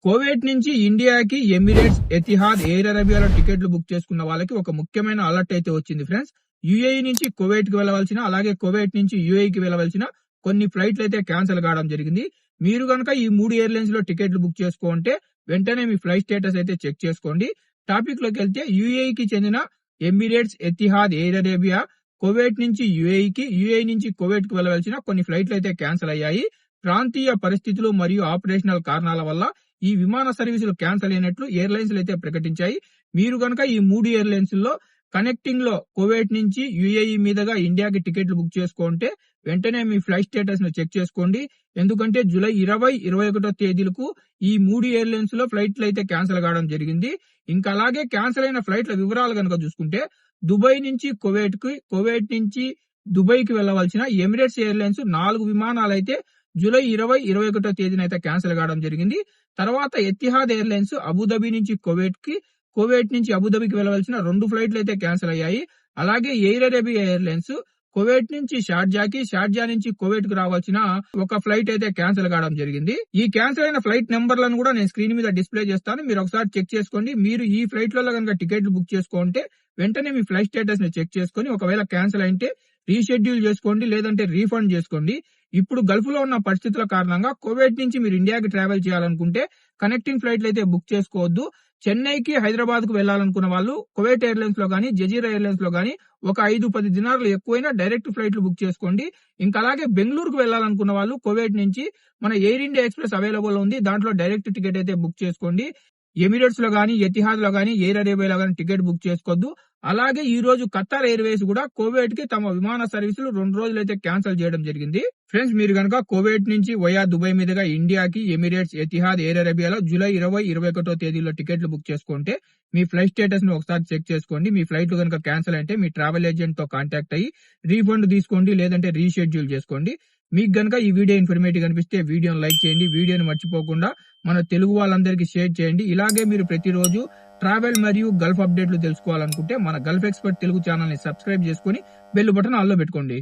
Kuwait నుంచి ఇండియాకి Emirates, Etihad, air అరేబియాలో టికెట్లు బుక్ చేసుకున్న వాళ్ళకి ఒక ముఖ్యమైన అలర్ట్ అయితే వచ్చింది ఫ్రెండ్స్. యూఏఈ నుంచి కువైట్ కి వెళ్ళవలసిన, అలాగే కువైట్ నుంచి యూఏఈకి వెళ్ళవలసిన కొన్ని ఫ్లైట్లు అయితే క్యాన్సిల్ కావడం జరిగింది. మీరు గనక ఈ 3 ఎయిర్లైన్స్ లో టికెట్లు బుక్ చేసుకోంటే వెంటనే మీ ఫ్లైట్ స్టేటస్ అయితే చెక్ చేసుకోండి. టాపిక్ లోకి వెళ్తే యూఏఈకి చెందిన Emirates, Etihad, air Arabia Kuwait నుంచి యూఏఈకి, యూఏఈ నుంచి కువైట్ కి వెళ్ళవలసిన కొన్ని ఫ్లైట్లు అయితే క్యాన్సిల్ అయ్యాయి. ప్రాంతీయ పరిస్థితులు మరియు ఆపరేషనల్ కారణాల వల్ల ఈ విమాన సర్వీసులు క్యాన్సిల్ అయినట్లు ఎయిర్లైన్స్ అయితే ప్రకటించాయి. మీరు గనక ఈ 3 ఎయిర్లైన్స్ లో కనెక్టింగ్ లో కువైట్ నుంచి యూఏఈ మీదుగా ఇండియాకి టికెట్లు బుక్ చేసుకుంటే వెంటనే మీ ఫ్లైట్ స్టేటస్ ను చెక్ చేసుకోండి. ఎందుకంటే జూలై 20, 21 తేదీలకు ఈ 3 ఎయిర్లైన్స్ లో ఫ్లైట్లు అయితే క్యాన్సిల్ కావడం జరిగింది. ఇంకా అలాగే క్యాన్సిల్ అయిన ఫ్లైట్ల వివరాలు కనుక చూసుకుంటే దుబాయ్ నుంచి కువైట్ కి, కువైట్ నుంచి దుబాయ్ కి వెళ్లవలసిన ఎమిరేట్స్ ఎయిర్లైన్స్ 4 విమానాలు అయితే జూలై 20, 21 తేదీన అయితే క్యాన్సిల్ కావడం జరిగింది. తర్వాత ఎతిహాద్ ఎయిర్లైన్స్ అబుదాబి నుంచి కువైట్ కి, కువైట్ నుంచి అబుదాబికి వెళ్లవలసిన 2 ఫ్లైట్లు అయితే క్యాన్సిల్ అయ్యాయి. అలాగే ఎయిర్ అరేబియా ఎయిర్లైన్స్ కువైట్ నుంచి షార్జాకి, షార్జా నుంచి కువైట్ కు రావాల్సిన ఒక ఫ్లైట్ అయితే క్యాన్సిల్ కావడం జరిగింది. ఈ క్యాన్సిల్ అయిన ఫ్లైట్ నెంబర్లను కూడా నేను స్క్రీన్ మీద డిస్ప్లే చేస్తాను. మీరు ఒకసారి చెక్ చేసుకోండి. మీరు ఈ ఫ్లైట్లలో కనుక టికెట్లు బుక్ చేసుకుంటే వెంటనే మీ ఫ్లైట్ స్టేటస్ ని చెక్ చేసుకొని ఒకవేళ క్యాన్సిల్ అయితే రీషెడ్యూల్ చేసుకోండి, లేదంటే రీఫండ్ చేసుకోండి. ఇప్పుడు గల్ఫ్ లో ఉన్న పరిస్థితుల కారణంగా కువైట్ నుంచి మీరు ఇండియాకి ట్రావెల్ చేయాలనుకుంటే కనెక్టింగ్ ఫ్లైట్లు అయితే బుక్ చేసుకోవద్దు. చెన్నైకి, హైదరాబాద్ కు వెళ్లాలనుకున్న వాళ్ళు కువైట్ ఎయిర్లైన్స్ లో గానీ, జజీరా ఎయిర్లైన్స్ లో గానీ ఒక 5-10 దినార్లు ఎక్కువైనా డైరెక్ట్ ఫ్లైట్లు బుక్ చేసుకోండి. ఇంకా అలాగే బెంగళూరుకు వెళ్లాలనుకున్న వాళ్ళు కువైట్ నుంచి మన ఎయిర్ ఇండియా ఎక్స్ప్రెస్ అవైలబుల్ ఉంది. దాంట్లో డైరెక్ట్ టికెట్ అయితే బుక్ చేసుకోండి. ఎమిరేట్స్ లో గానీ, ఎతిహాద్ లో గానీ, ఎయిర్ అరేబియాలో గానీ టికెట్ బుక్ చేసుకోవద్దు. అలాగే ఈ రోజు ఖతార్ ఎయిర్వేస్ కూడా కువైట్ కి తమ విమాన సర్వీసులు 2 రోజులైతే క్యాన్సిల్ చేయడం జరిగింది. ఫ్రెండ్స్, మీరు గనక కువైట్ నుంచి వయా దుబాయ్ మీదుగా ఇండియాకి ఎమిరేట్స్, ఎతిహాద్, ఎయిర్ అరేబియాలో జూలై 20, 21 తేదీలో టికెట్లు బుక్ చేసుకుంటే మీ ఫ్లైట్ స్టేటస్ ను ఒకసారి చెక్ చేసుకోండి. మీ ఫ్లైట్ గనక క్యాన్సిల్ అయితే మీ ట్రావెల్ ఏజెంట్ తో కాంటాక్ట్ అయ్యి రీఫండ్ తీసుకోండి, లేదంటే రీషెడ్యూల్ చేసుకోండి. మీకు గనక ఈ వీడియో ఇన్ఫర్మేటివ్ అనిపిస్తే వీడియోని లైక్ చేయండి. వీడియోని మర్చిపోకుండా మన తెలుగు వాళ్ళందరికీ షేర్ చేయండి. ఇలాగే మీరు ప్రతిరోజు ట్రావెల్ మరియు గల్ఫ్ అప్డేట్లు తెలుసుకోవాలనుకుంటే మన గల్ఫ్ ఎక్స్పర్ట్ తెలుగు ఛానల్ ని సబ్స్క్రైబ్ చేసుకుని బెల్ బటన్ ఆల్లో పెట్టుకోండి.